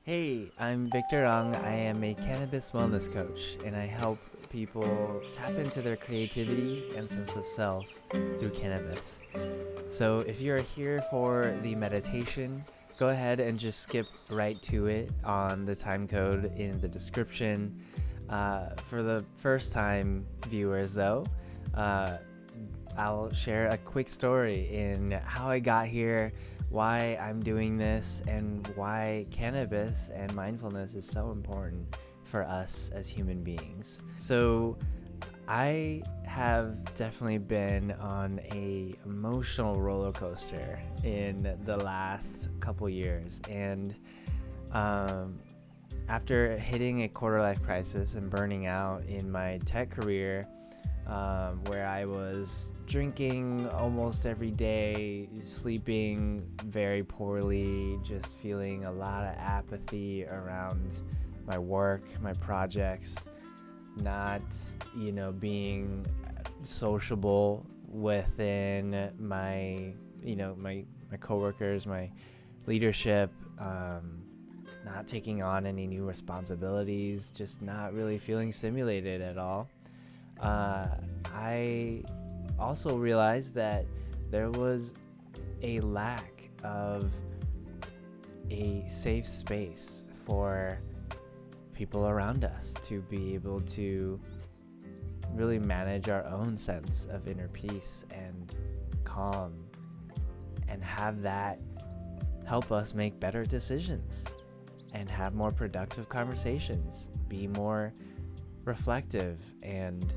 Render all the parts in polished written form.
Hey, I'm Victor Ung. I am a cannabis wellness coach, and I help people tap into their creativity and sense of self through cannabis. So, if you're here for the meditation, go ahead and just skip right to it on the time code in the description. For the first time viewers, though, I'll share a quick story in how I got here, why I'm doing this, and why cannabis and mindfulness is so important for us as human beings. So I have definitely been on a emotional roller coaster in the last couple years, and after hitting a quarter life crisis and burning out in my tech career, where I was drinking almost every day, sleeping very poorly, just feeling a lot of apathy around my work, my projects, not, being sociable within my, my coworkers, my leadership, not taking on any new responsibilities, just not really feeling stimulated at all. I also realized that there was a lack of a safe space for people around us to be able to really manage our own sense of inner peace and calm, and have that help us make better decisions and have more productive conversations, be more reflective, and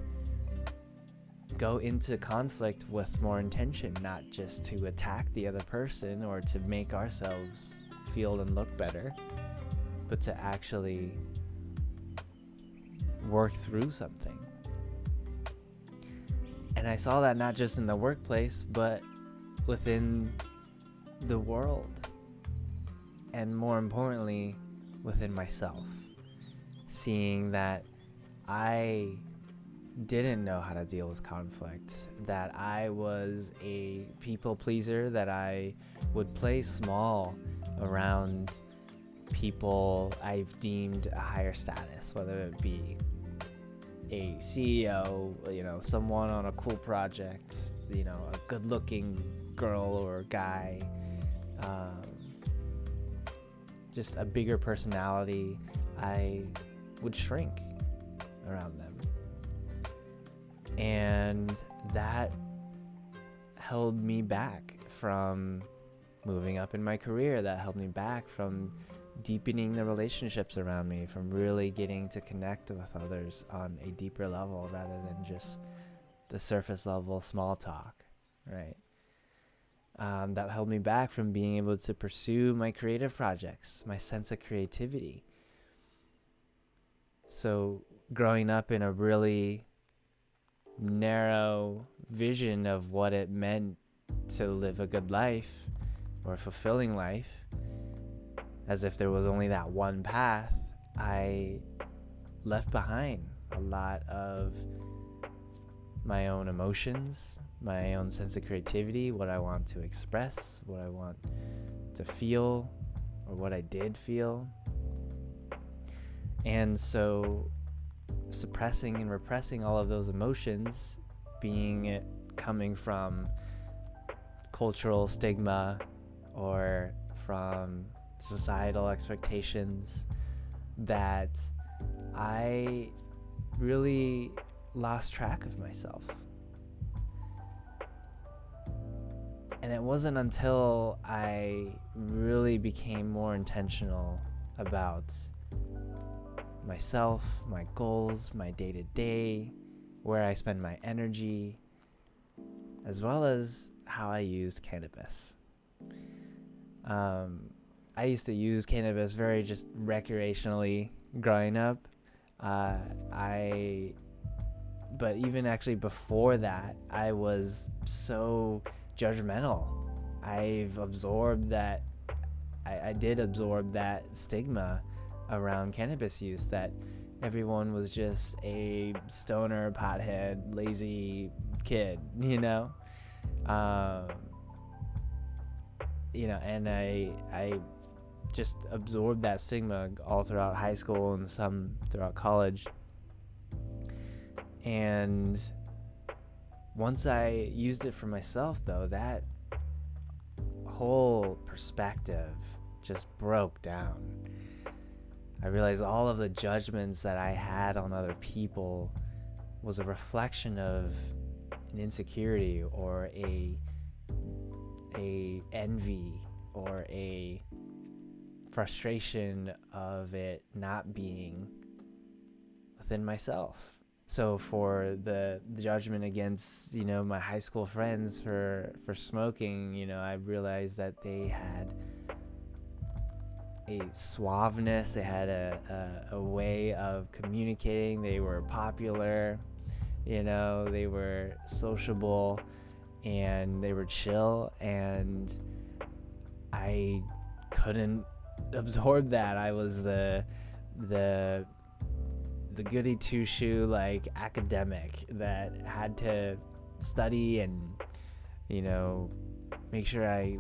go into conflict with more intention, not just to attack the other person or to make ourselves feel and look better, but to actually work through something. And I saw that not just in the workplace, but within the world, and more importantly, within myself. Seeing that I didn't know how to deal with conflict, that I was a people pleaser, that I would play small around people I've deemed a higher status, whether it be a CEO, someone on a cool project, a good looking girl or guy, just a bigger personality. I would shrink around them. And that held me back from moving up in my career. That held me back from deepening the relationships around me, from really getting to connect with others on a deeper level rather than just the surface level small talk, right? That held me back from being able to pursue my creative projects, my sense of creativity. So growing up in a really narrow vision of what it meant to live a good life or a fulfilling life, as if there was only that one path, I left behind a lot of my own emotions, my own sense of creativity, what I want to express, what I want to feel, or what I did feel. And so suppressing and repressing all of those emotions, being it coming from cultural stigma or from societal expectations, that I really lost track of myself. And it wasn't until I really became more intentional about myself, my goals, my day-to-day, where I spend my energy, as well as how I used cannabis. I used to use cannabis very just recreationally growing up. But even actually before that, I was so judgmental. I've absorbed that. I did absorb that stigma around cannabis use, that everyone was just a stoner, pothead, lazy kid, and I just absorbed that stigma all throughout high school and some throughout college. And once I used it for myself, though, that whole perspective just broke down. I realized all of the judgments that I had on other people was a reflection of an insecurity or a envy or a frustration of it not being within myself. So for the judgment against, my high school friends for smoking, I realized that they had a suaveness, they had a way of communicating, they were popular, they were sociable, and they were chill, and I couldn't absorb that. I was the goody two-shoe, like, academic that had to study and, make sure I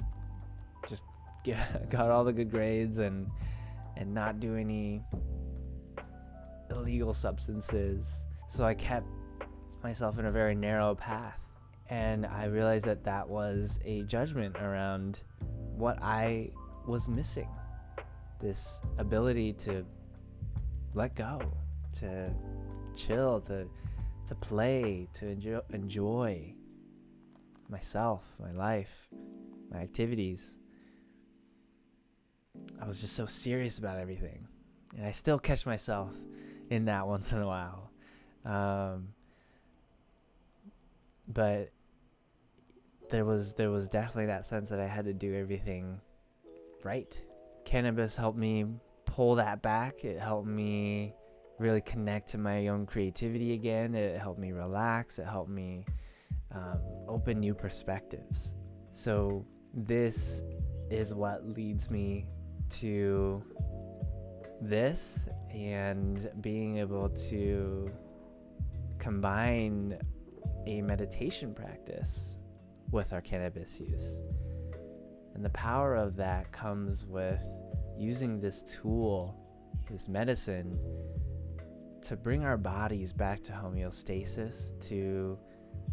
just got all the good grades and not do any illegal substances. So I kept myself in a very narrow path, and I realized that was a judgment around what I was missing, this ability to let go, to chill, to play, to enjoy myself, my life, my activities. I was just so serious about everything, and I still catch myself in that once in a while. But there was definitely that sense that I had to do everything right. Cannabis helped me pull that back. It helped me really connect to my own creativity again. It helped me relax. It helped me open new perspectives. So this is what leads me to this, and being able to combine a meditation practice with our cannabis use. And the power of that comes with using this tool, this medicine, to bring our bodies back to homeostasis, to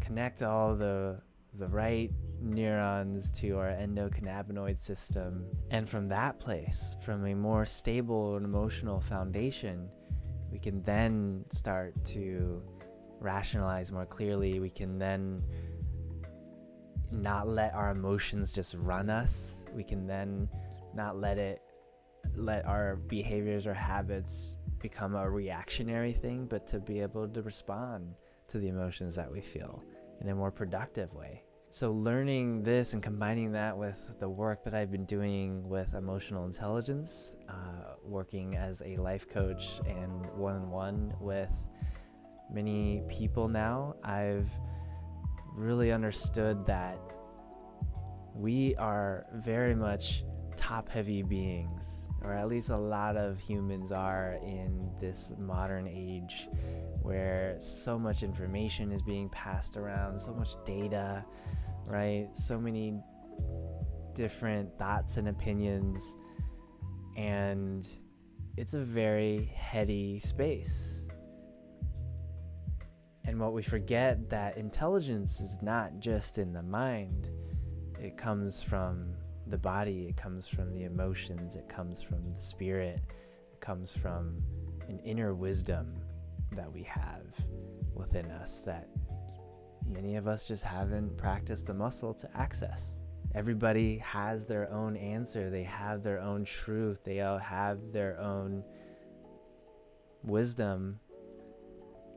connect all the right neurons to our endocannabinoid system. And from that place, from a more stable and emotional foundation, we can then start to rationalize more clearly. We can then not let our emotions just run us. We can then not let our behaviors or habits become a reactionary thing, but to be able to respond to the emotions that we feel in a more productive way. So learning this and combining that with the work that I've been doing with emotional intelligence, working as a life coach and one-on-one with many people now, I've really understood that we are very much top-heavy beings, or at least a lot of humans are in this modern age where so much information is being passed around, so much data, right? So many different thoughts and opinions, and it's a very heady space. And what we forget, that intelligence is not just in the mind. It comes from the body, it comes from the emotions, it comes from the spirit, it comes from an inner wisdom that we have within us that many of us just haven't practiced the muscle to access. Everybody has their own answer, they have their own truth, they all have their own wisdom,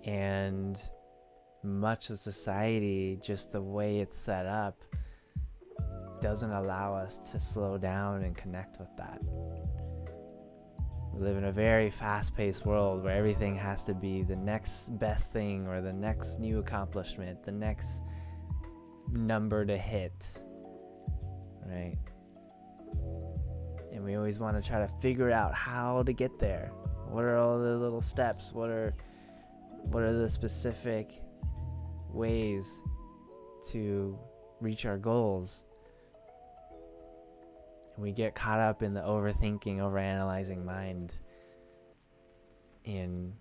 and much of society, just the way it's set up, doesn't allow us to slow down and connect with that. We live in a very fast-paced world where everything has to be the next best thing, or the next new accomplishment, the next number to hit, right? And we always want to try to figure out how to get there. What are all the little steps? What are the specific ways to reach our goals? And we get caught up in the overthinking, overanalyzing mind, in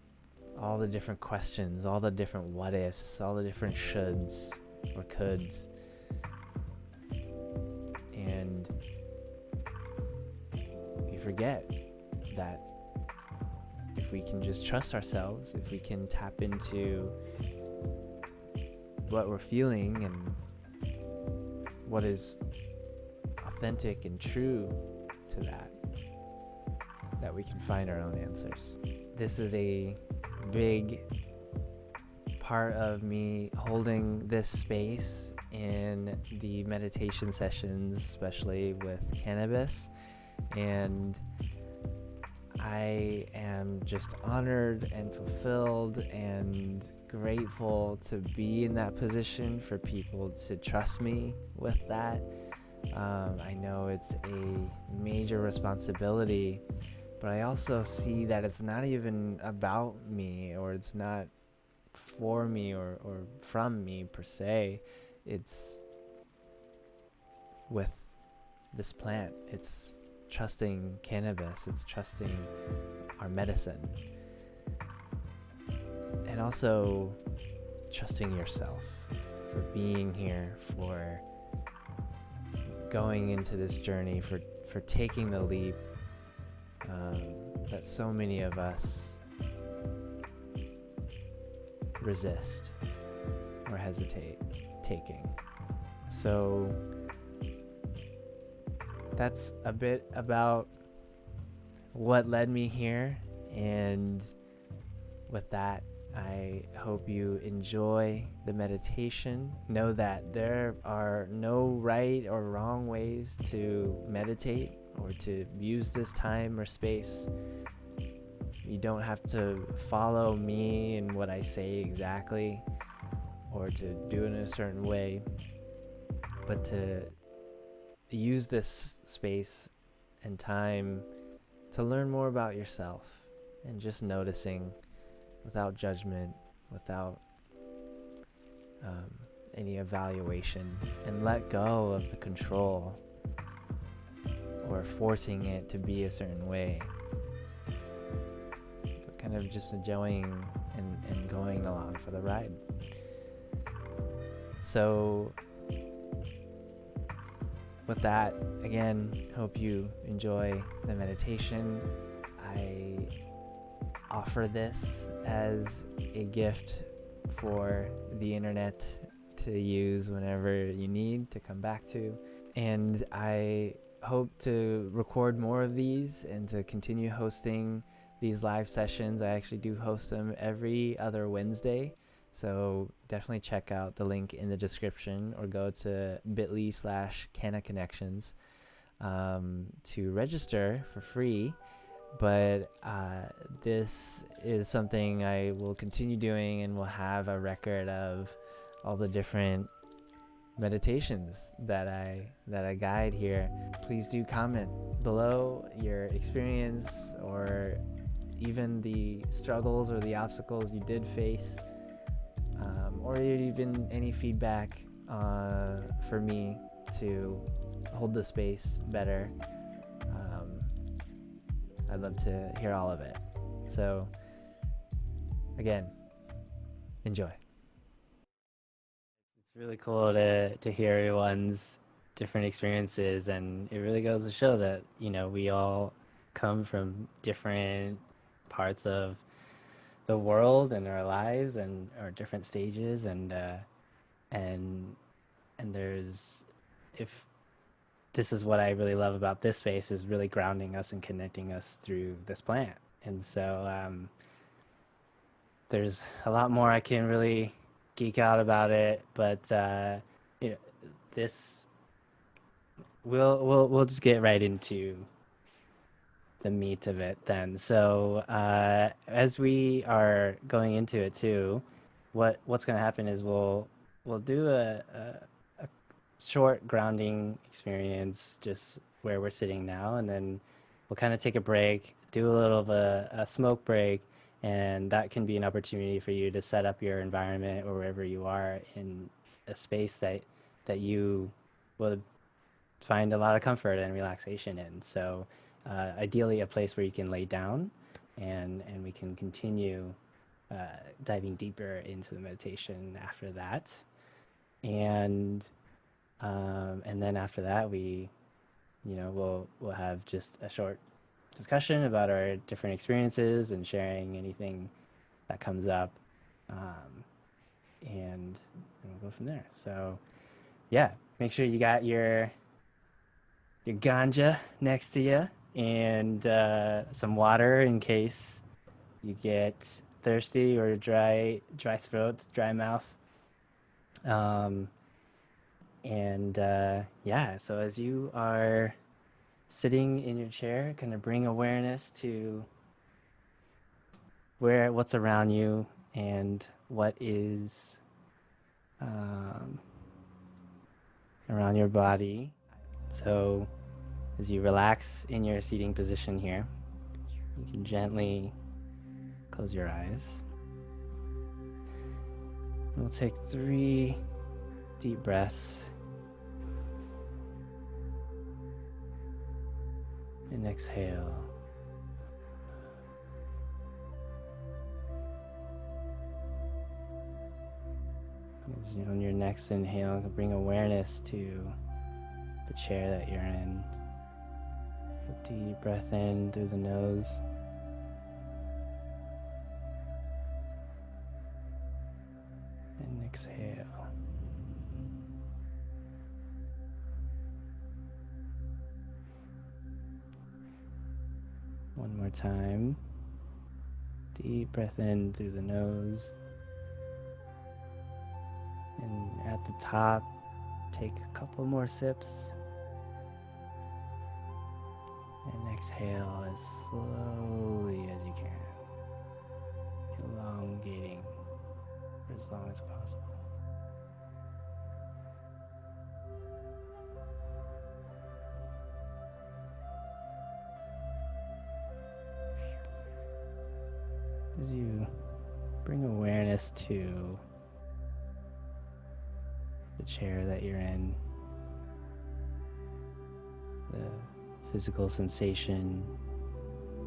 all the different questions, all the different what ifs, all the different shoulds or coulds. And we forget that if we can just trust ourselves, if we can tap into what we're feeling and what is authentic and true to that we can find our own answers. This is a big part of me holding this space in the meditation sessions, especially with cannabis. And I am just honored and fulfilled and grateful to be in that position for people to trust me with that. I know it's a major responsibility, but I also see that it's not even about me, or it's not for me or from me per se. It's with this plant. It's trusting cannabis. It's trusting our medicine. And also trusting yourself for being here, for going into this journey, for taking the leap that so many of us resist or hesitate taking. So that's a bit about what led me here, and with that, I hope you enjoy the meditation. Know that there are no right or wrong ways to meditate or to use this time or space. You don't have to follow me and what I say exactly, or to do it in a certain way, but to use this space and time to learn more about yourself, and just noticing without judgment, without any evaluation, and let go of the control or forcing it to be a certain way, but kind of just enjoying and going along for the ride. So with that, again, hope you enjoy the meditation. I offer this as a gift for the internet to use whenever you need to come back to. And I hope to record more of these and to continue hosting these live sessions. I actually do host them every other Wednesday. So definitely check out the link in the description, or go to bit.ly/CannaConnections to register for free. But this is something I will continue doing, and will have a record of all the different meditations that I guide here. Please do comment below your experience, or even the struggles or the obstacles you did face, or even any feedback for me to hold the space better. I'd love to hear all of it. So again, enjoy. It's really cool to hear everyone's different experiences, and it really goes to show that, you know, we all come from different parts of the world and our lives and our different stages, and there's, if this is what I really love about this space, is really grounding us and connecting us through this plant. And so there's a lot more I can really geek out about it, but you know, this we'll just get right into the meat of it then. So as we are going into it too, what's going to happen is we'll do a short grounding experience just where we're sitting now, and then we'll kind of take a break, do a little of a smoke break, and that can be an opportunity for you to set up your environment, or wherever you are in a space that you will find a lot of comfort and relaxation in. So, ideally, a place where you can lay down, and we can continue diving deeper into the meditation after that. And and then after that, we'll have just a short discussion about our different experiences and sharing anything that comes up, um, and we'll go from there. So yeah, make sure you got your ganja next to you and some water in case you get thirsty or dry throat, dry mouth. Um, and yeah, so as you are sitting in your chair, kind of bring awareness to what's around you and what is um, around your body. So as you relax in your seating position here, you can gently close your eyes. We'll take 3 deep breaths and exhale. As on your next inhale, bring awareness to the chair that you're in. A deep breath in through the nose. And exhale. One more time. Deep breath in through the nose. And at the top, take a couple more sips. And exhale as slowly as you can, elongating for as long as possible. As you bring awareness to the chair that you're in, the physical sensation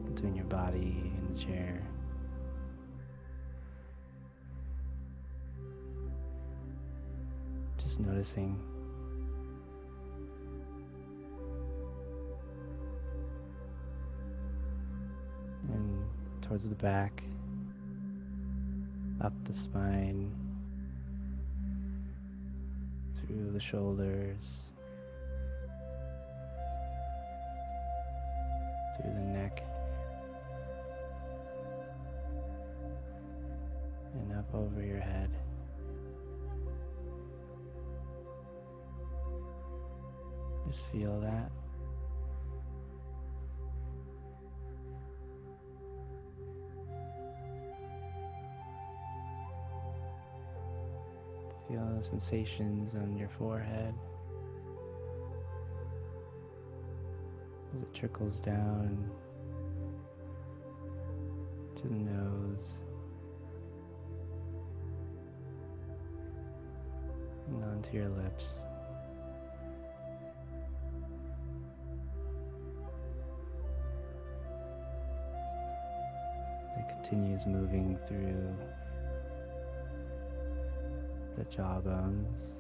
between your body and the chair. Just noticing. And towards the back, up the spine, through the shoulders, through the neck, and up over your head. Just feel that. Feel the sensations on your forehead as it trickles down to the nose and onto your lips. It continues moving through the jawbones,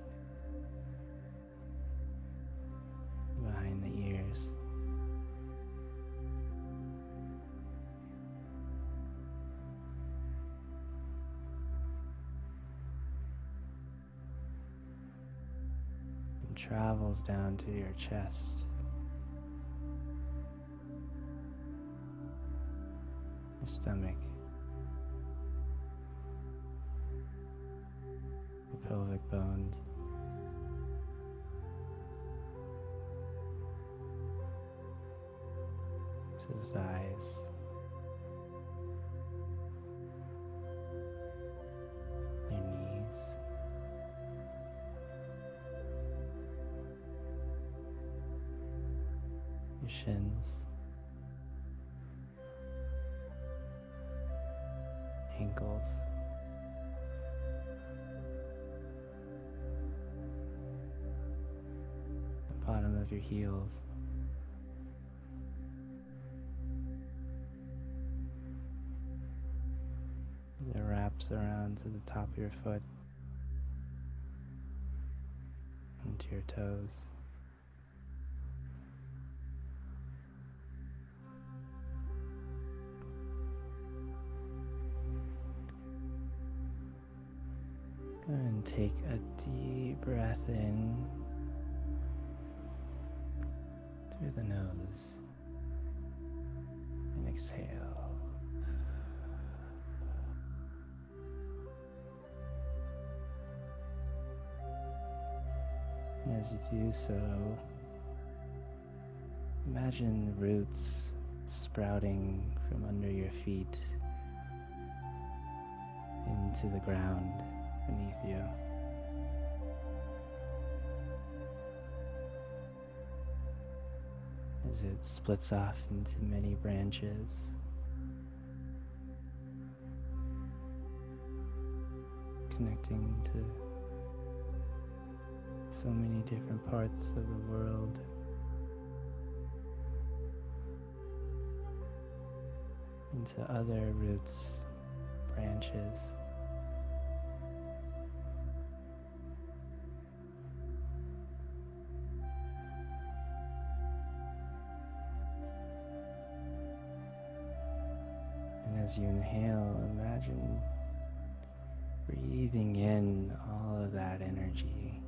behind the ears. And travels down to your chest. Your stomach. Pelvic bones, to the thighs, your knees, your shins, ankles, bottom of your heels. It wraps around to the top of your foot, into your toes. Go ahead and take a deep breath in through the nose and exhale. And as you do so, imagine roots sprouting from under your feet into the ground beneath you. As it splits off into many branches, connecting to so many different parts of the world. Into other roots, branches. And as you inhale, imagine breathing in all of that energy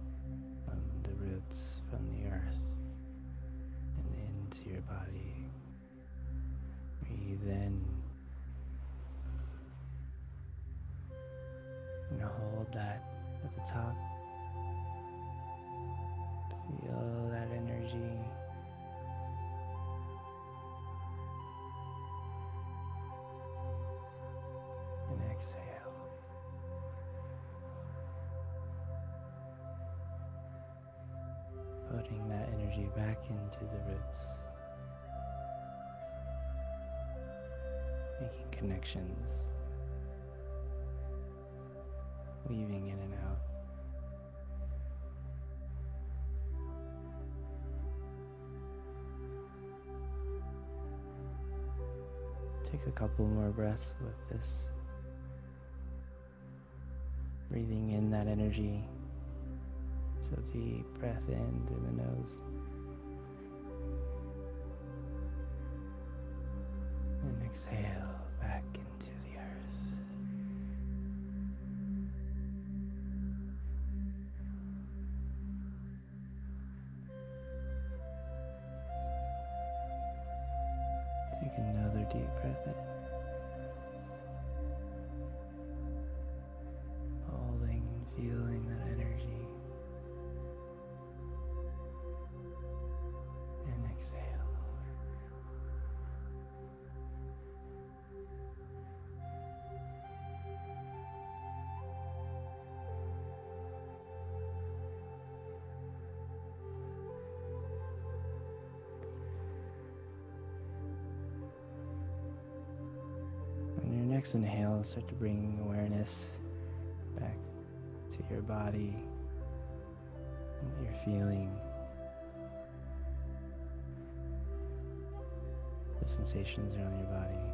from the roots, from the earth, and into your body. Breathe in and hold that at the top. Feel that energy. And exhale. Putting that energy back into the roots. Making connections. Weaving in and out. Take a couple more breaths with this. Breathing in that energy. So deep breath in through the nose. And exhale back into the earth. Take another deep breath in. Holding and feeling that energy. And exhale. On your next inhale, start to bring awareness back to your body and what you're feeling. The sensations around your body.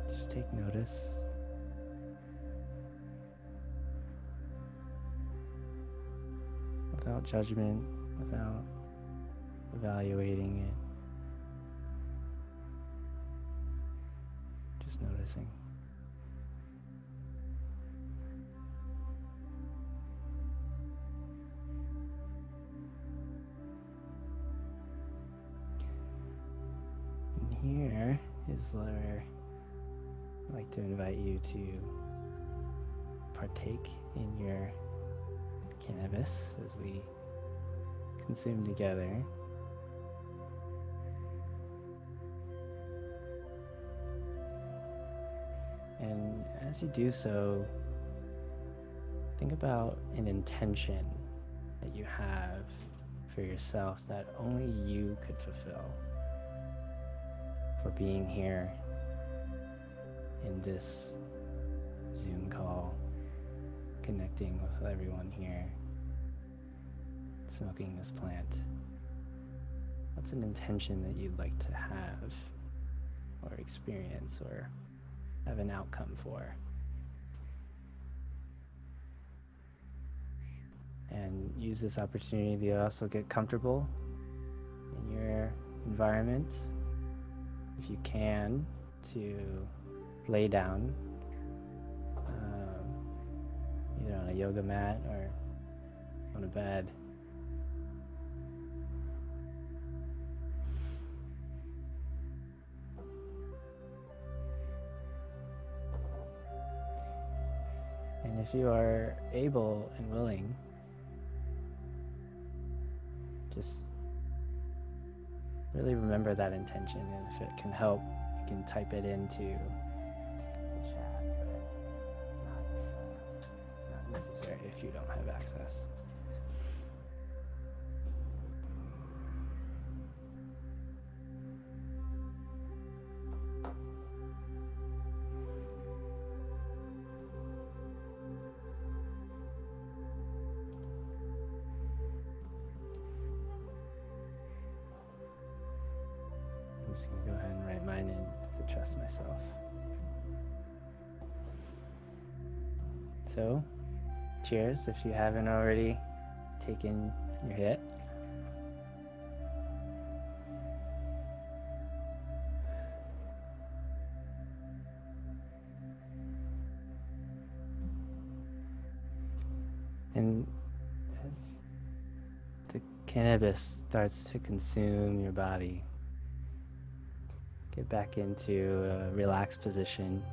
Just take notice. Without judgment, without evaluating it. Just noticing. And here is where I'd like to invite you to partake in your cannabis as we consume together. And as you do so, think about an intention that you have for yourself that only you could fulfill for being here in this Zoom call, connecting with everyone here, smoking this plant, what's an intention that you'd like to have or experience or have an outcome for? And use this opportunity to also get comfortable in your environment. If you can, to lay down, either on a yoga mat or on a bed. And if you are able and willing, just really remember that intention, and if it can help, you can type it into the chat, but not necessary if you don't have access. I'm just going to go ahead and write mine in to trust myself. So, cheers if you haven't already taken your hit. And as the cannabis starts to consume your body, get back into a relaxed position.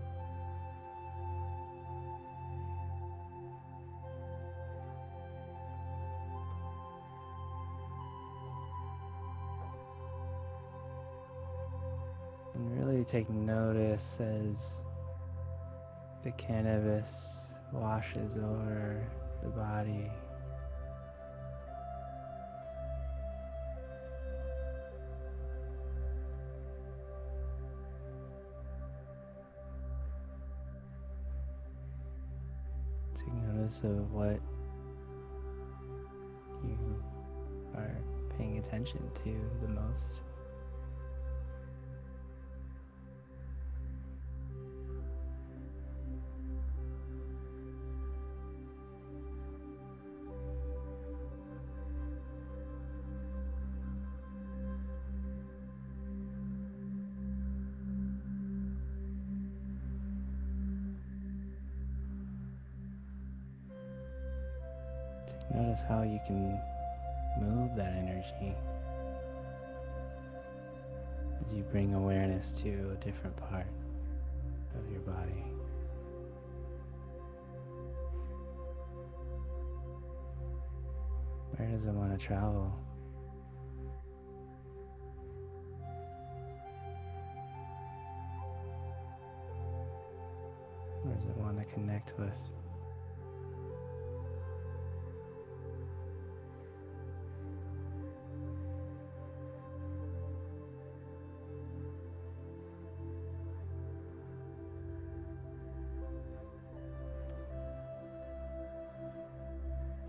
And really take notice as the cannabis washes over the body. Take notice of what you are paying attention to the most. Notice how you can move that energy as you bring awareness to a different part of your body. Where does it want to travel? Where does it want to connect with?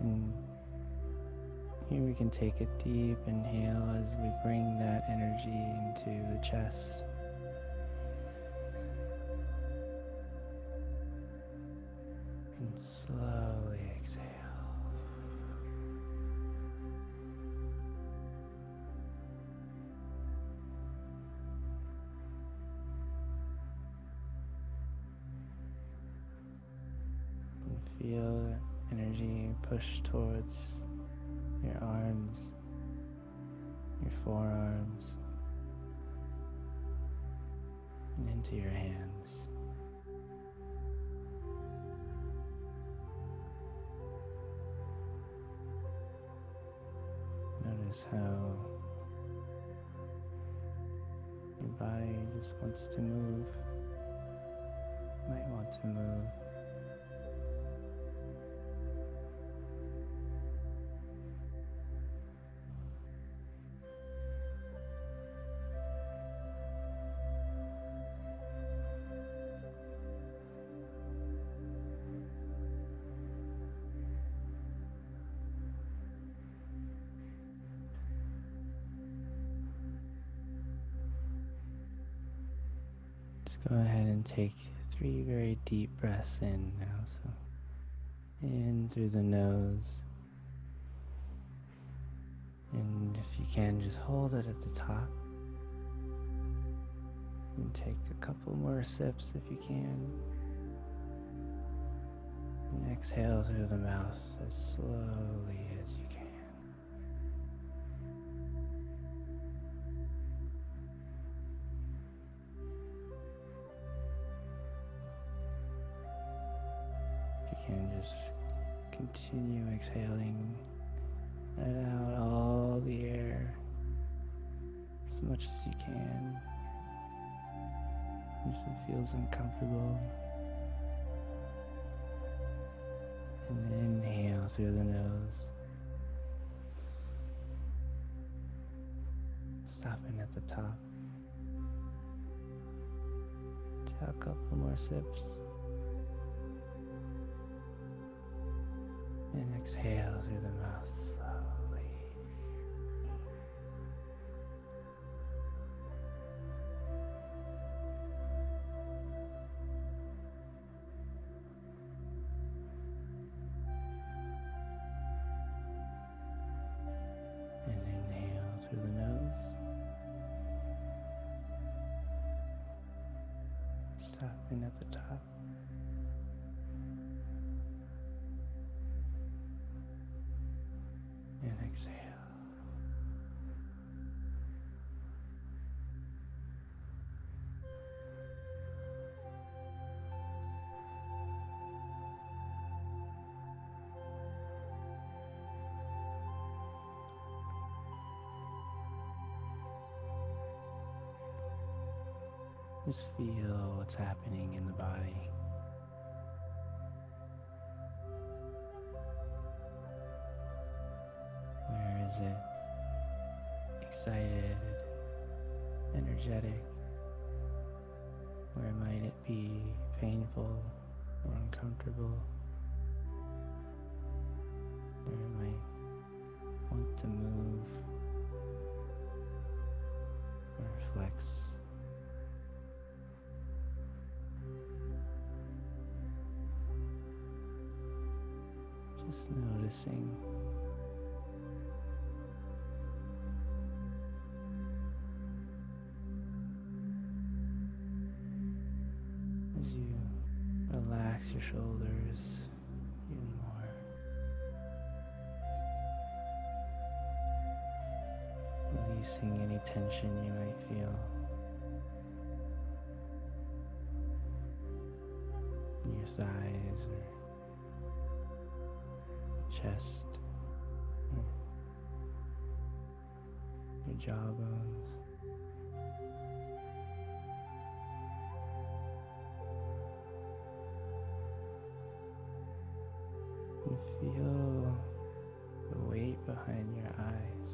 And here we can take a deep inhale as we bring that energy into the chest. And slowly exhale. And feel energy push towards your arms, your forearms, and into your hands. Notice how your body just wants to move, might want to move. Just go ahead and take 3 very deep breaths in now. So in through the nose. And if you can, just hold it at the top. And take a couple more sips if you can. And exhale through the mouth as slowly as you can. If you can, just continue exhaling. Let out all the air as much as you can. If it feels uncomfortable. And then inhale through the nose. Stopping at the top. Take a couple more sips. And exhale through the mouth slowly. And inhale through the nose. Stopping at the top. And exhale. Just feel what's happening in the body. Where is it excited, energetic? Where might it be painful or uncomfortable? Where it might want to move or flex? Just noticing. As you relax your shoulders even more. Releasing any tension you might feel in your thighs or chest, or your jawbones. And feel the weight behind your eyes,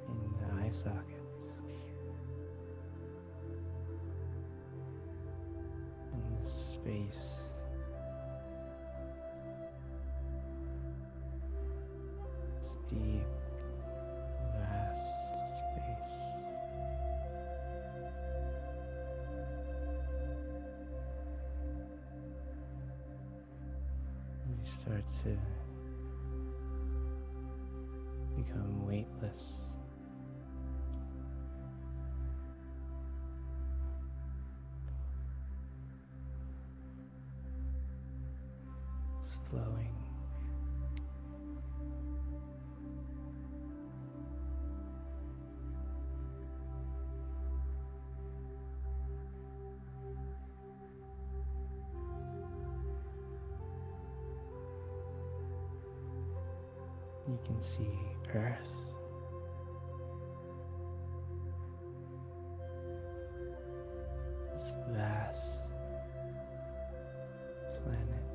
in the eye sockets, in the space. Deep, vast space. And you start to become weightless. It's flowing. You can see Earth. This vast planet.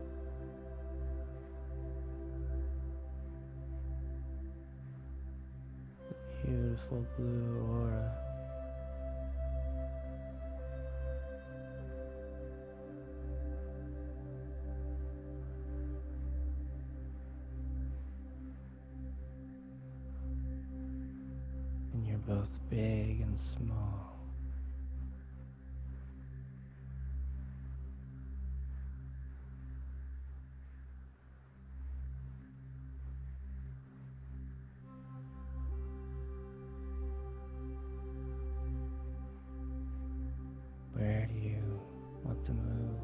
The beautiful blue aura. And you're both big and small. Where do you want to move?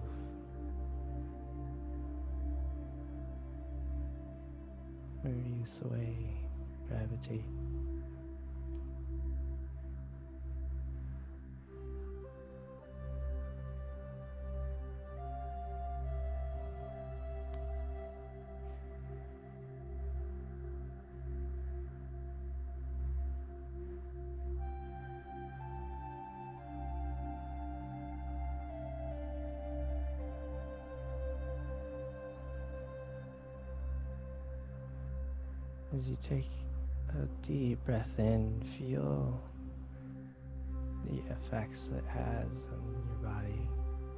Where do you sway, gravitate? As you take a deep breath in, feel the effects it has on your body,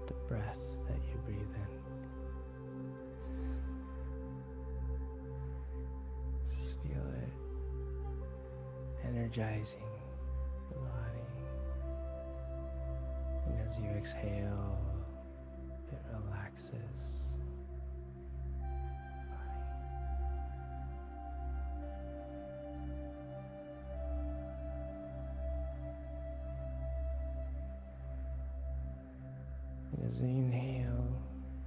the breath that you breathe in. Just feel it energizing the body. And as you exhale, it relaxes. As you inhale,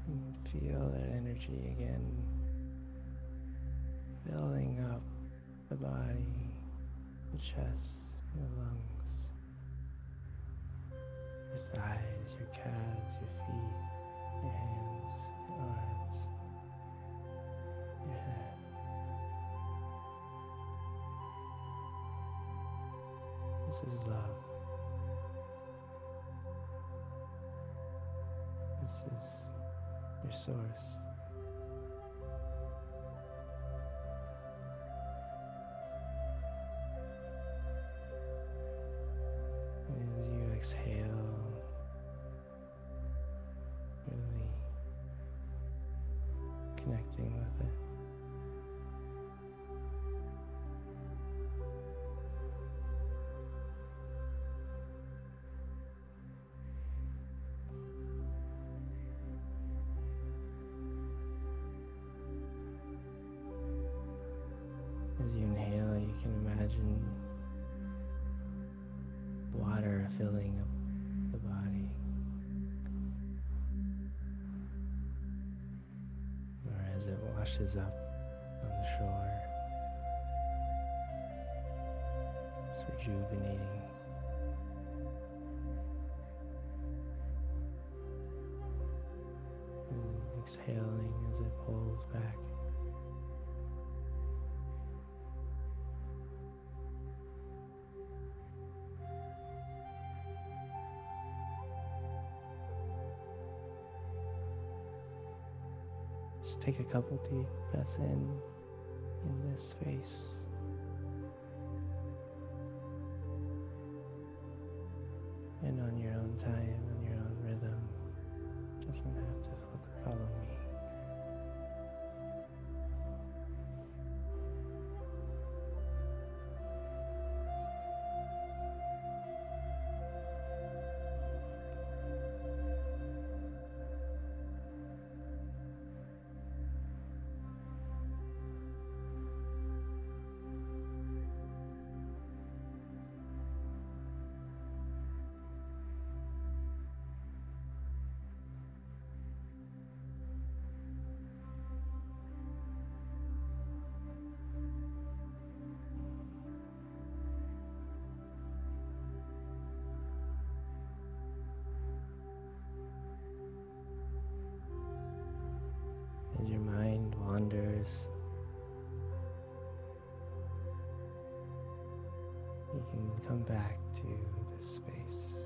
you feel that energy again filling up the body, the chest, your lungs, your thighs, your calves, your feet, your hands, your arms, your head. This is love. This is your source. And as you exhale, really connecting with it. As you inhale, you can imagine water filling up the body, or as it washes up on the shore, it's rejuvenating. And exhaling as it pulls back. Just take a couple deep breaths in this space. And on your own time, on your own rhythm. Doesn't have to follow me. As your mind wanders, you can come back to this space,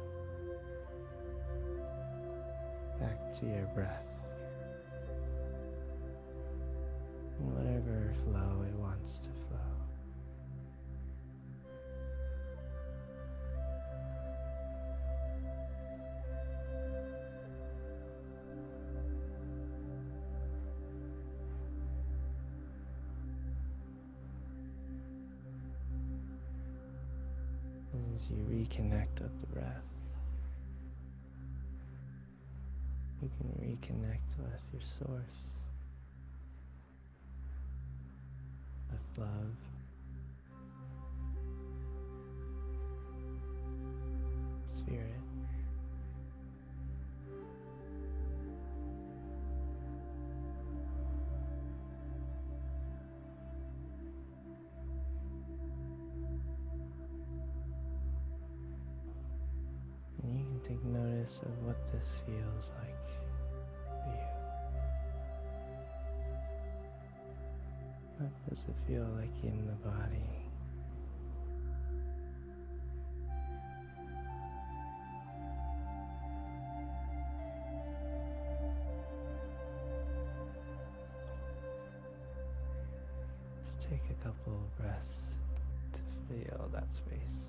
back to your breath, and whatever flow it wants to flow. As you reconnect with the breath, you can reconnect with your source, with love, spirit. Take notice of what this feels like for you. What does it feel like in the body? Just take a couple of breaths to feel that space.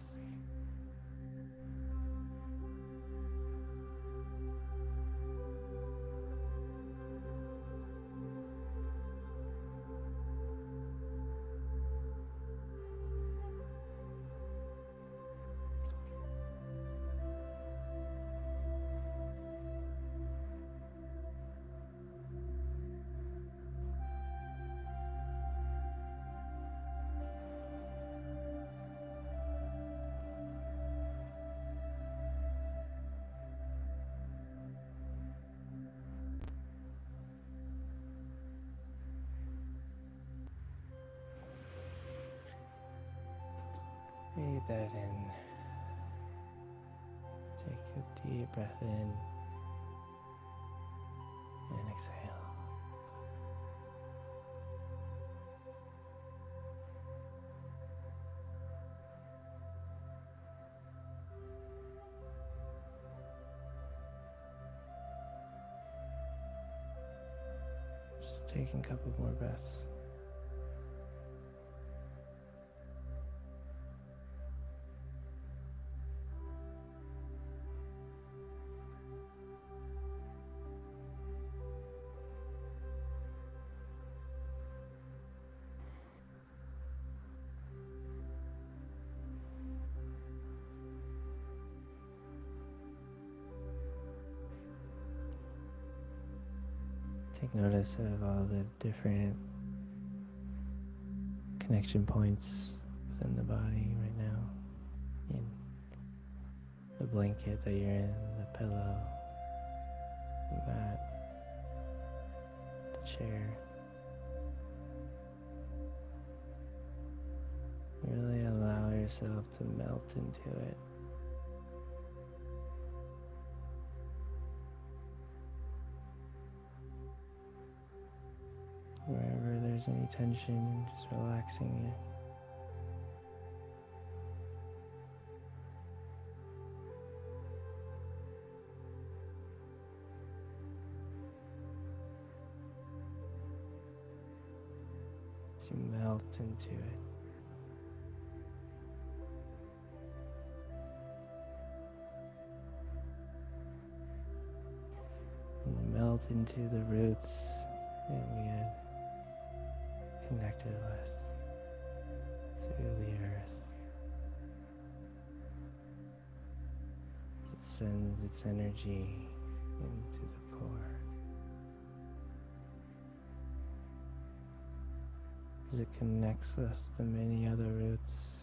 Breathe that in. Take a deep breath in and exhale. Just taking a couple more breaths. Take notice of all the different connection points within the body right now. In the blanket that you're in, the pillow, the mat, the chair. Really allow yourself to melt into it. Wherever there's any tension, just relaxing it. As you melt into it. And melt into the roots that we had connected with through the earth. It sends its energy into the core. As it connects with the many other roots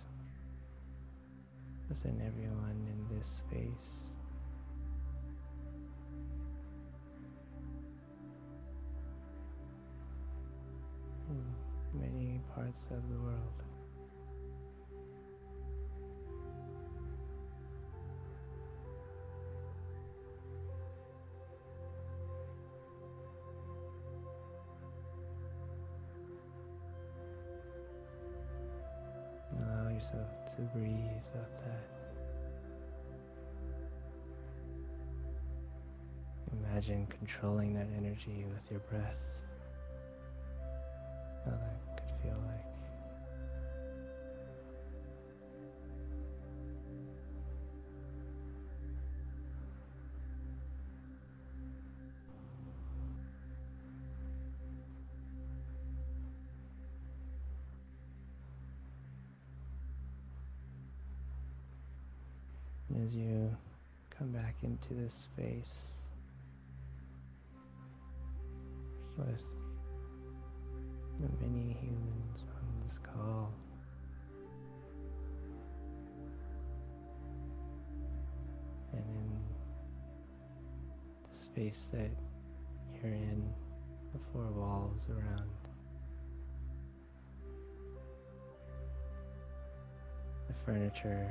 within everyone in this space. Many parts of the world. Allow yourself to breathe out that. Imagine controlling that energy with your breath. How that could feel like. And as you come back into this space with the many humans on this call, and in the space that you're in, the four walls around, the furniture,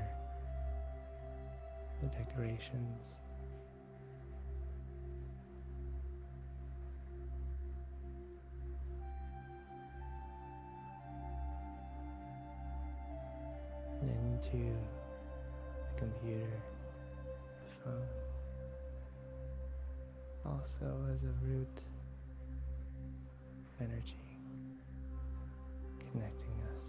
the decorations, you, the computer, the phone, also as a root of energy connecting us.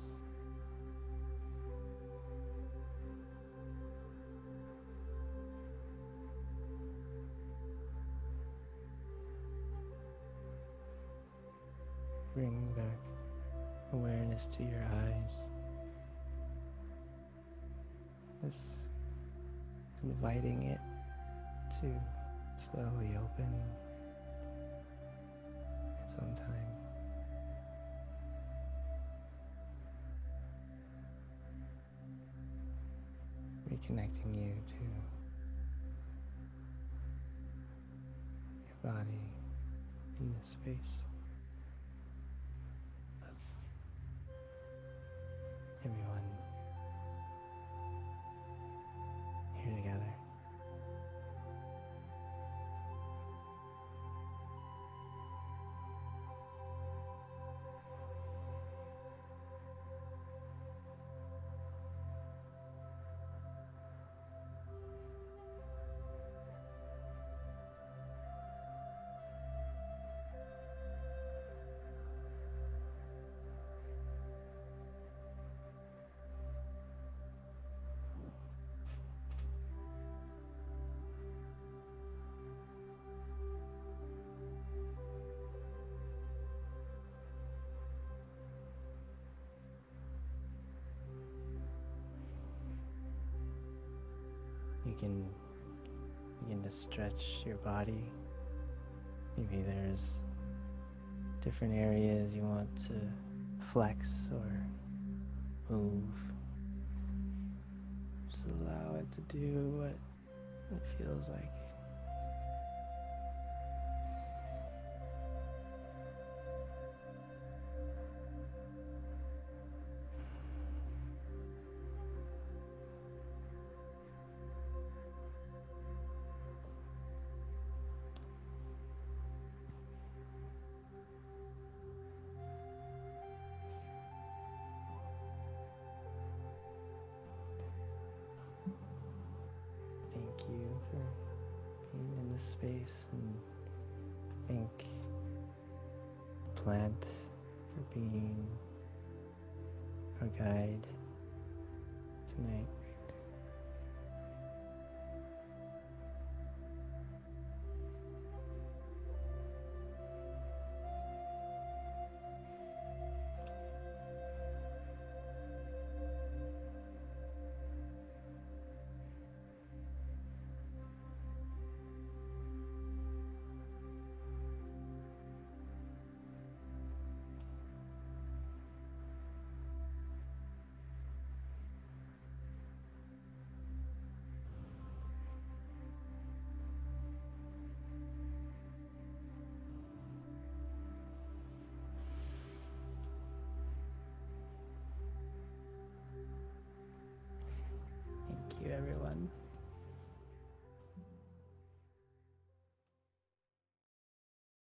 Bring back awareness to your eyes. Just inviting it to slowly open its own time. Reconnecting you to your body in this space of everyone here together. You can begin to stretch your body. Maybe there's different areas you want to flex or move. Just allow it to do what it feels like. Thank you for being in this space, and thank the plant for being our guide tonight.